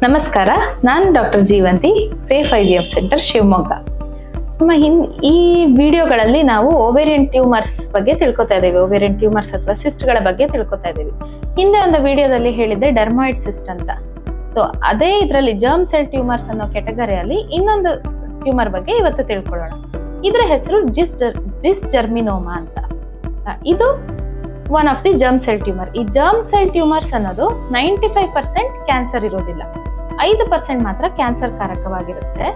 ನಮಸ್ಕಾರ, ನಾನು doctor Jeevanti, safe IVF centre Shivamogga. ಈ ವಿಡಿಯೋಗಳಲ್ಲಿ ನಾವು ಓವೇರಿಯನ್ ಟ್ಯೂಮರ್ಸ್ ಬಗ್ಗೆ ತಿಳ್ಕೊತಾ ಇದ್ದೀವಿ. ಓವೇರಿಯನ್ ಟ್ಯೂಮರ್ಸ್ ಅಥವಾ ಸಿಸ್ಟ್ಗಳ ಬಗ್ಗೆ ತಿಳ್ಕೊತಾ ಇದ್ದೀವಿ. ಹಿಂದೆ ಒಂದು ವಿಡಿಯೋದಲ್ಲಿ ಹೇಳಿದ್ದೆ ಡರ್ಮಾಯ್ಡ್ ಸಿಸ್ಟ್ ಅಂತ. ಸೊ ಅದೇ ಇದರಲ್ಲಿ ಜರ್ಮ್ ಸೆಲ್ ಟ್ಯೂಮರ್ಸ್ ಅನ್ನೋ ಕ್ಯಾಟಗರಿಯಲ್ಲಿ ಇನ್ನೊಂದು ಟ್ಯೂಮರ್ ಬಗ್ಗೆ ಇವತ್ತು ತಿಳ್ಕೊಳ್ಳೋಣ. ಇದರ ಹೆಸರು ಡಿಸ್ಜರ್ಮಿನೋಮಾ ಅಂತ. ಇದು one of the germ cell tumour. ಈ ಜರ್ಮ್ ಸೆಲ್ ಟ್ಯೂಮರ್ಸ್ ಅನ್ನೋದು 95% ಕ್ಯಾನ್ಸರ್ ಇರೋದಿಲ್ಲ, 5% ಮಾತ್ರ ಕ್ಯಾನ್ಸರ್ ಕಾರಕವಾಗಿರುತ್ತೆ.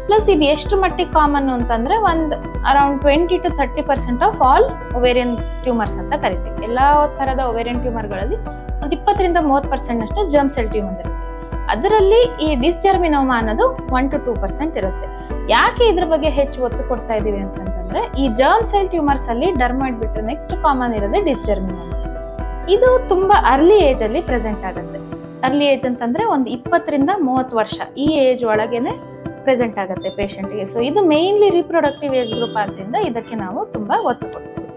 ಪ್ಲಸ್ ಇದು ಎಷ್ಟು ಮಟ್ಟಿಗೆ ಕಾಮನ್ ಅಂತಂದ್ರೆ ಒಂದು around 20 to 30% of all ovarian tumours ಅಂತ ಕರಿತೀವಿ. ಎಲ್ಲಾ ತರದ ಓವೇರಿಯನ್ ಟ್ಯೂಮರ್ಗಳಲ್ಲಿ ಒಂದು 20 ರಿಂದ 30% ಅಷ್ಟು ಜರ್ಮ್ ಸೆಲ್ ಟ್ಯೂಮರ್ ಇರುತ್ತೆ. ಅದರಲ್ಲಿ ಈ ಡಿಸ್ಜರ್ಮಿನೋಮಾ ಅನ್ನೋದು 1 to 2% ಇರುತ್ತೆ. ಯಾಕೆ ಇದ್ರ ಬಗ್ಗೆ ಹೆಚ್ಚು ಒತ್ತು ಕೊಡ್ತಾ ಇದೀವಿ ಅಂತಂದ್ರೆ, ಈ ಜರ್ಮ್ ಸೆಲ್ ಟ್ಯೂಮರ್ಸ್ ಅಲ್ಲಿ ಡರ್ಮಾಯ್ಡ್ ಬಿಟ್ಟರೆ ನೆಕ್ಸ್ಟ್ ಕಾಮನ್ ಇರೋದೇ ಡಿಸ್ಜರ್ಮಿನೋಮಾ. ಇದು ತುಂಬಾ ಅರ್ಲಿ ಏಜ್ ಅಲ್ಲಿ ಪ್ರೆಸೆಂಟ್ ಆಗುತ್ತೆ. ಅರ್ಲಿ ಏಜ್ ಅಂತಂದ್ರೆ ಒಂದು 20 ರಿಂದ 30 ವರ್ಷ ಈ ಏಜ್ ಒಳಗೇನೆ ಪ್ರೆಸೆಂಟ್ ಆಗುತ್ತೆ ಪೇಷಂಟ್ಗೆ. ಸೊ ಇದು ಮೇನ್ಲಿ ರಿಪ್ರೊಡಕ್ಟಿವ್ ಏಜ್ ಗ್ರೂಪ್ ಆದ್ರಿಂದ ಇದಕ್ಕೆ ನಾವು ತುಂಬಾ ಒತ್ತು ಕೊಡ್ತೀವಿ.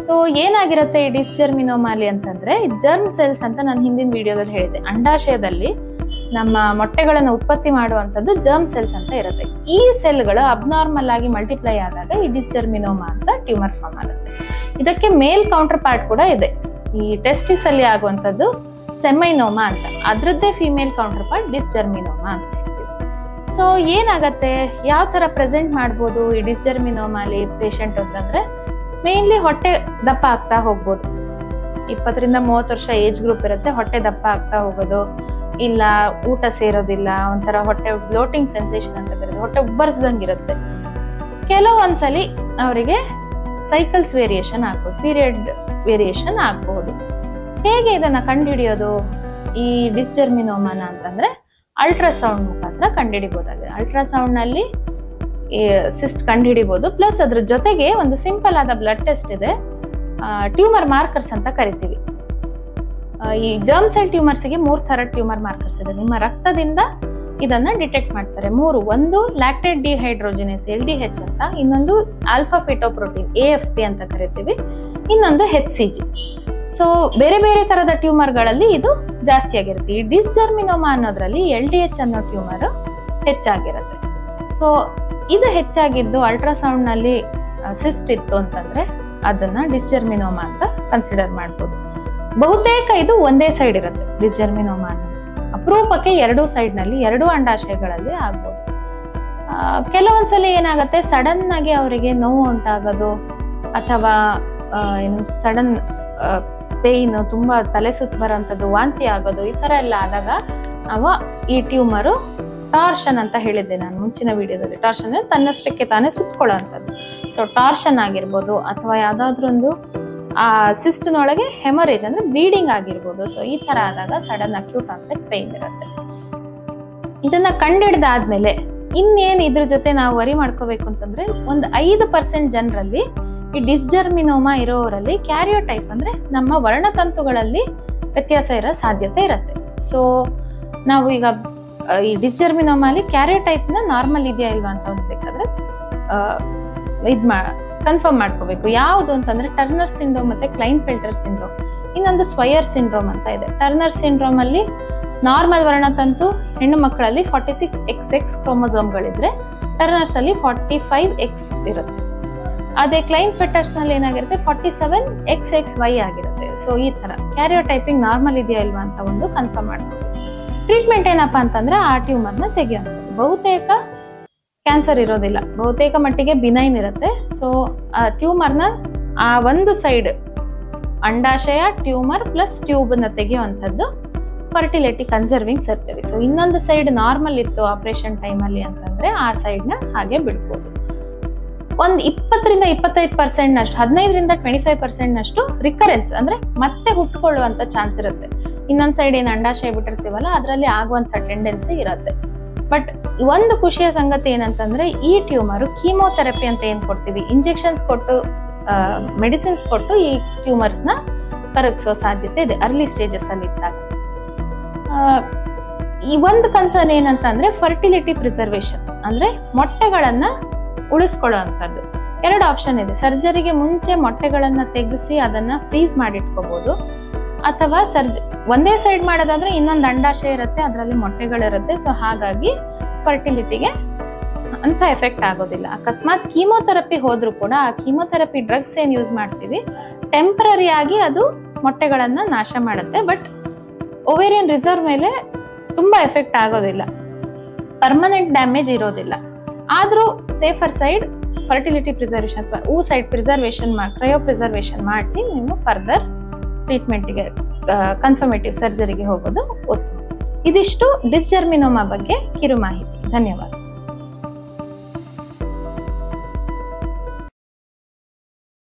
ಸೊ ಏನಾಗಿರುತ್ತೆ ಈ ಡಿಸ್ಜರ್ಮಿನೋಮಾಲಿ ಅಂತಂದ್ರೆ, ಜರ್ಮ್ ಸೆಲ್ಸ್ ಅಂತ ನಾನು ಹಿಂದಿನ ವಿಡಿಯೋದಲ್ಲಿ ಹೇಳಿದೆ, ಅಂಡಾಶಯದಲ್ಲಿ ನಮ್ಮ ಮೊಟ್ಟೆಗಳನ್ನು ಉತ್ಪತ್ತಿ ಮಾಡುವಂಥದ್ದು ಜರ್ಮ್ ಸೆಲ್ಸ್ ಅಂತ ಇರುತ್ತೆ. ಈ ಸೆಲ್ಗಳು ಅಬ್ನಾರ್ಮಲ್ ಆಗಿ ಮಲ್ಟಿಪ್ಲೈ ಆದಾಗ ಈ ಡಿಸ್ಜರ್ಮಿನೋಮಾ ಅಂತ ಟ್ಯೂಮರ್ ಫಾರ್ಮ್ ಆಗುತ್ತೆ. ಇದಕ್ಕೆ ಮೇಲ್ ಕೌಂಟರ್ ಪಾರ್ಟ್ ಕೂಡ ಇದೆ. ಈ ಟೆಸ್ಟಿಸ್ ಅಲ್ಲಿ ಆಗುವಂಥದ್ದು ಸೆಮೈನೋಮಾ ಅಂತ, ಅದರದ್ದೇ ಫಿಮೇಲ್ ಕೌಂಟರ್ ಪಾರ್ಟ್ ಡಿಸ್ಜರ್ಮಿನೋಮಾ ಅಂತ ಹೇಳ್ತೀವಿ. ಸೊ ಏನಾಗತ್ತೆ, ಯಾವ ತರ ಪ್ರೆಸೆಂಟ್ ಮಾಡ್ಬೋದು ಈ ಡಿಸ್ಜರ್ಮಿನೋಮಾಲಿ ಪೇಷಂಟ್ ಅಂತಂದ್ರೆ, ಮೇನ್ಲಿ ಹೊಟ್ಟೆ ದಪ್ಪ ಆಗ್ತಾ ಹೋಗ್ಬೋದು. 20 ರಿಂದ 30 ವರ್ಷ ಏಜ್ ಗ್ರೂಪ್ ಇರುತ್ತೆ. ಹೊಟ್ಟೆ ದಪ್ಪ ಆಗ್ತಾ ಹೋಗೋದು, ಇಲ್ಲ ಊಟ ಸೇರೋದಿಲ್ಲ, ಒಂಥರ ಹೊಟ್ಟೆ ಬ್ಲೋಟಿಂಗ್ ಸೆನ್ಸೇಷನ್ ಅಂತ ಬರುತ್ತೆ, ಹೊಟ್ಟೆ ಉಬ್ಬರಿಸ್ದಂಗಿರುತ್ತೆ. ಕೆಲವೊಂದ್ಸಲಿ ಅವರಿಗೆ ಸೈಕಲ್ಸ್ ವೇರಿಯೇಷನ್ ಆಗ್ಬೋದು, ಪೀರಿಯಡ್ ವೇರಿಯೇಷನ್ ಆಗಬಹುದು. ಹೇಗೆ ಇದನ್ನ ಕಂಡುಹಿಡಿಯೋದು ಈ ಡಿಸ್ಜರ್ಮಿನೋಮಾನ ಅಂತಂದ್ರೆ, ಅಲ್ಟ್ರಾಸೌಂಡ್ ಮುಖಾಂತರ ಕಂಡುಹಿಡಿಬಹುದಾಗಿದೆ. ಅಲ್ಟ್ರಾಸೌಂಡ್ ನಲ್ಲಿ ಸಿಸ್ಟ್ ಕಂಡುಹಿಡಿಬಹುದು. ಪ್ಲಸ್ ಅದ್ರ ಜೊತೆಗೆ ಒಂದು ಸಿಂಪಲ್ ಆದ ಬ್ಲಡ್ ಟೆಸ್ಟ್ ಇದೆ, ಟ್ಯೂಮರ್ ಮಾರ್ಕರ್ಸ್ ಅಂತ ಕರಿತೀವಿ. ಈ ಜರ್ಮ್ ಸೆಲ್ ಟ್ಯೂಮರ್ಸ್ ಗೆ 3 ಥರ ಟ್ಯೂಮರ್ ಮಾರ್ಕರ್ಸ್ ಇದೆ. ನಿಮ್ಮ ರಕ್ತದಿಂದ ಇದನ್ನ ಡಿಟೆಕ್ಟ್ ಮಾಡ್ತಾರೆ. 3, ಒಂದು ಲ್ಯಾಕ್ಟೇಟ್ ಡಿಹೈಡ್ರೋಜಿನೇಸ್ LDH ಅಂತ, ಇನ್ನೊಂದು ಆಲ್ಫಾ ಫಿಟೋಪ್ರೋಟೀನ್ AFP ಅಂತ ಕರಿತೀವಿ, ಇನ್ನೊಂದು HCG. ಸೊ ಬೇರೆ ಬೇರೆ ತರದ ಟ್ಯೂಮರ್ಗಳಲ್ಲಿ ಇದು ಜಾಸ್ತಿ ಆಗಿರುತ್ತೆ. ಈ ಡಿಸ್ಜರ್ಮಿನೋಮಾ ಅನ್ನೋದ್ರಲ್ಲಿ LDH ಅನ್ನೋ ಟ್ಯೂಮರ್ ಹೆಚ್ಚಾಗಿರುತ್ತೆ. ಸೊ ಇದು ಹೆಚ್ಚಾಗಿದ್ದು ಅಲ್ಟ್ರಾಸೌಂಡ್ ನಲ್ಲಿ ಸಿಸ್ಟ್ ಇತ್ತು ಅಂತಂದ್ರೆ ಅದನ್ನ ಡಿಸ್ಜರ್ಮಿನೋಮಾ ಅಂತ ಕನ್ಸಿಡರ್ ಮಾಡ್ಬೋದು. ಬಹುತೇಕ ಇದು ಒಂದೇ ಸೈಡ್ ಇರುತ್ತೆ ಡಿಸ್ಜರ್ಮಿನೋಮಾ ಅನ್ನೋದು. ಅಪರೂಪಕ್ಕೆ 2 ಸೈಡ್ ನಲ್ಲಿ 2 ಅಂಡಾಶಯಗಳಲ್ಲಿ ಆಗ್ಬೋದು. ಕೆಲವೊಂದ್ಸಲಿ ಏನಾಗುತ್ತೆ, ಸಡನ್ ಆಗಿ ಅವರಿಗೆ ನೋವು ಉಂಟಾಗೋದು ಅಥವಾ ಸಡನ್ ಪೇಯ್ನ್, ತುಂಬಾ ತಲೆ ಸುತ್ತ ಬರೋಂಥದ್ದು, ವಾಂತಿ ಆಗೋದು, ಈ ತರ ಎಲ್ಲ ಆದಾಗ ನಾವು ಈ ಟ್ಯೂಮರು ಟಾರ್ಷನ್ ಅಂತ ಹೇಳಿದ್ದೆ ನಾನು ಮುಂಚಿನ ವಿಡಿಯೋದಲ್ಲಿ. ಟಾರ್ಷನ್ ತನ್ನಷ್ಟಕ್ಕೆ ತಾನೇ ಸುತ್ತಕೊಳ್ಳೋ ಅಂಥದ್ದು. ಸೊ ಟಾರ್ಷನ್ ಆಗಿರ್ಬೋದು, ಅಥವಾ ಯಾವ್ದಾದ್ರು ಒಂದು ಆ ಸಿಸ್ಟ್ನೊಳಗೆ ಹೆಮರೇಜ್ ಅಂದ್ರೆ ಬ್ಲೀಡಿಂಗ್ ಆಗಿರ್ಬೋದು. ಸೊ ಈ ತರ ಆದಾಗ ಸಡನ್ ಅಕ್ಯೂಟ್ ಆನ್ಸೆಟ್ ಪೇಯ್ನ್ ಇರುತ್ತೆ. ಇದನ್ನ ಕಂಡಿಡ್ದಾದ್ಮೇಲೆ ಇನ್ನೇನ್ ಇದ್ರ ಜೊತೆ ನಾವು ವರಿ ಮಾಡ್ಕೋಬೇಕು ಅಂತಂದ್ರೆ, ಒಂದು 5% ಜನರಲ್ಲಿ ಈ ಡಿಸ್ಜರ್ಮಿನೋಮಾ ಇರೋರಲ್ಲಿ ಕ್ಯಾರಿಯೋಟೈಪ್ ಅಂದ್ರೆ ನಮ್ಮ ವರ್ಣತಂತುಗಳಲ್ಲಿ ವ್ಯತ್ಯಾಸ ಇರೋ ಸಾಧ್ಯತೆ ಇರುತ್ತೆ. ಸೊ ನಾವು ಈಗ ಈ ಡಿಸ್ಜರ್ಮಿನೋಮಾಲಿ ಕ್ಯಾರಿಯೋಟೈಪ್ ನ ನಾರ್ಮಲ್ ಇದೆಯಾ ಇಲ್ವಾ ಅಂತ ಬೇಕಾದ್ರೆ ಕನ್ಫರ್ಮ್ ಮಾಡ್ಕೋಬೇಕು. ಯಾವುದು ಅಂತಂದ್ರೆ ಟರ್ನರ್ ಸಿಂಡ್ರೋಮ್ ಮತ್ತೆ ಕ್ಲೈನ್ಫೆಲ್ಟರ್ ಸಿಂಡ್ರೋಮ್, ಇನ್ನೊಂದು ಸ್ವಯರ್ ಸಿಂಡ್ರೋಮ್ ಅಂತ ಇದೆ. ಟರ್ನರ್ ಸಿಂಡ್ರೋಮ್ ಅಲ್ಲಿ ನಾರ್ಮಲ್ ವರ್ಣತಂತು ಹೆಣ್ಣು ಮಕ್ಕಳಲ್ಲಿ 46XX ಕ್ರೋಮೋಸೋಮ್ಗಳಿದ್ರೆ ಟರ್ನರ್ಸ್ ಅಲ್ಲಿ 45X ಇರುತ್ತೆ. ಅದೇ ಕ್ಲೈನ್ಫೆಲ್ಟರ್ಸ್ ನಲ್ಲಿ ಏನಾಗಿರುತ್ತೆ 47XXY ಆಗಿರುತ್ತೆ. ಸೊ ಈ ತರ ಕ್ಯಾರಿಯೋಟೈಪಿಂಗ್ ನಾರ್ಮಲ್ ಇದೆಯಾ ಇಲ್ವಾ ಅಂತ ಒಂದು ಕನ್ಫರ್ಮ್ ಮಾಡ್ಕೋಬೇಕು. ಟ್ರೀಟ್ಮೆಂಟ್ ಏನಪ್ಪಾ ಅಂತಂದ್ರೆ, ಆ ಟ್ಯೂಮರ್ ನ ತೆಗೆಯುವಂಥದ್ದು. ಬಹುತೇಕ ಕ್ಯಾನ್ಸರ್ ಇರೋದಿಲ್ಲ, ಬಹುತೇಕ ಮಟ್ಟಿಗೆ ಬಿನೈನ್ ಇರುತ್ತೆ. ಸೊ ಆ ಟ್ಯೂಮರ್ ನ ಆ ಒಂದು ಸೈಡ್ ಅಂಡಾಶಯ ಟ್ಯೂಮರ್ ಪ್ಲಸ್ ಟ್ಯೂಬ್ ನ ತೆಗೆಯುವಂಥದ್ದು ಫರ್ಟಿಲಿಟಿ ಕನ್ಸರ್ವಿಂಗ್ ಸರ್ಜರಿ. ಸೊ ಇನ್ನೊಂದು ಸೈಡ್ ನಾರ್ಮಲ್ ಇತ್ತು ಆಪರೇಷನ್ ಟೈಮ್ ಅಲ್ಲಿ ಅಂತಂದ್ರೆ ಆ ಸೈಡ್ ನ ಹಾಗೆ ಬಿಡ್ಬೋದು. ಒಂದು 20 ರಿಂದ 25% ನಷ್ಟು, 15 ರಿಂದ 25% ನಷ್ಟು ರಿಕರೆನ್ಸ್ ಅಂದ್ರೆ ಮತ್ತೆ ಹುಟ್ಟುಕೊಳ್ಳುವಂತ ಚಾನ್ಸ್ ಇರುತ್ತೆ. ಇನ್ನೊಂದ್ ಸೈಡ್ ಏನ್ ಅಂಡಾಶಯ ಬಿಟ್ಟಿರ್ತೀವಲ್ಲ ಅದರಲ್ಲಿ ಆಗುವಂತ ಟೆಂಡೆನ್ಸಿ ಇರುತ್ತೆ. ಬಟ್ ಒಂದು ಖುಷಿಯ ಸಂಗತಿ ಏನಂತಂದ್ರೆ, ಈ ಟ್ಯೂಮರ್ ಕೀಮೋಥೆರಪಿ ಅಂತ ಏನ್ ಕೊಡ್ತೀವಿ, ಇಂಜೆಕ್ಷನ್ಸ್ ಕೊಟ್ಟು ಮೆಡಿಸಿನ್ಸ್ ಕೊಟ್ಟು ಈ ಟ್ಯೂಮರ್ಸ್ ನ ಕರಗಿಸೋ ಸಾಧ್ಯತೆ ಇದೆ ಅರ್ಲಿ ಸ್ಟೇಜಸ್ ಅಲ್ಲಿ ಇದ್ದಾಗ. ಈ ಒಂದು ಕನ್ಸರ್ನ್ ಏನಂತಂದ್ರೆ ಫರ್ಟಿಲಿಟಿ ಪ್ರಿಸರ್ವೇಶನ್ ಅಂದ್ರೆ ಮೊಟ್ಟೆಗಳನ್ನ ಉಳಿಸ್ಕೊಳ್ಳೋ ಅಂಥದ್ದು. 2 ಆಪ್ಷನ್ ಇದೆ. ಸರ್ಜರಿಗೆ ಮುಂಚೆ ಮೊಟ್ಟೆಗಳನ್ನ ತೆಗೆಸಿ ಅದನ್ನ ಫ್ರೀಸ್ ಮಾಡಿಟ್ಕೋಬಹುದು, ಅಥವಾ ಒಂದೇ ಸೈಡ್ ಮಾಡೋದಾದ್ರೆ ಇನ್ನೊಂದು ಅಂಡಾಶಯ ಇರುತ್ತೆ, ಅದರಲ್ಲಿ ಮೊಟ್ಟೆಗಳಿರುತ್ತೆ. ಸೊ ಹಾಗಾಗಿ ಫರ್ಟಿಲಿಟಿಗೆ ಅಂತ ಎಫೆಕ್ಟ್ ಆಗೋದಿಲ್ಲ. ಅಕಸ್ಮಾತ್ ಕೀಮೋಥೆರಪಿ ಹೋದ್ರೂ ಕೂಡ ಆ ಕೀಮೋಥೆರಪಿ ಡ್ರಗ್ಸ್ ಏನ್ ಯೂಸ್ ಮಾಡ್ತೀವಿ ಟೆಂಪರರಿ ಆಗಿ ಅದು ಮೊಟ್ಟೆಗಳನ್ನ ನಾಶ ಮಾಡುತ್ತೆ. ಬಟ್ ಓವೇರಿಯನ್ ರಿಸರ್ವ್ ಮೇಲೆ ತುಂಬಾ ಎಫೆಕ್ಟ್ ಆಗೋದಿಲ್ಲ, ಪರ್ಮನೆಂಟ್ ಡ್ಯಾಮೇಜ್ ಇರೋದಿಲ್ಲ. ಆದ್ರೂ ಸೇಫರ್ ಸೈಡ್ ಫರ್ಟಿಲಿಟಿ ಪ್ರಿಸರ್ವೇಷನ್ ಅಥವಾ ಸೈಡ್ ಪ್ರಿಸರ್ವೇಷನ್ ಕ್ರಯೋ ಪ್ರಿಸರ್ವೇಷನ್ ಮಾಡಿಸಿ ನೀವು ಫರ್ದರ್ ಟ್ರೀಟ್ಮೆಂಟ್ಗೆ ಕನ್ಫರ್ಮೇಟಿವ್ ಸರ್ಜರಿಗೆ ಹೋಗೋದು ಉತ್ತಮ. ಇದಿಷ್ಟು ಡಿಸ್ಜರ್ಮಿನೋಮಾ ಬಗ್ಗೆ ಕಿರು ಮಾಹಿತಿ. ಧನ್ಯವಾದ.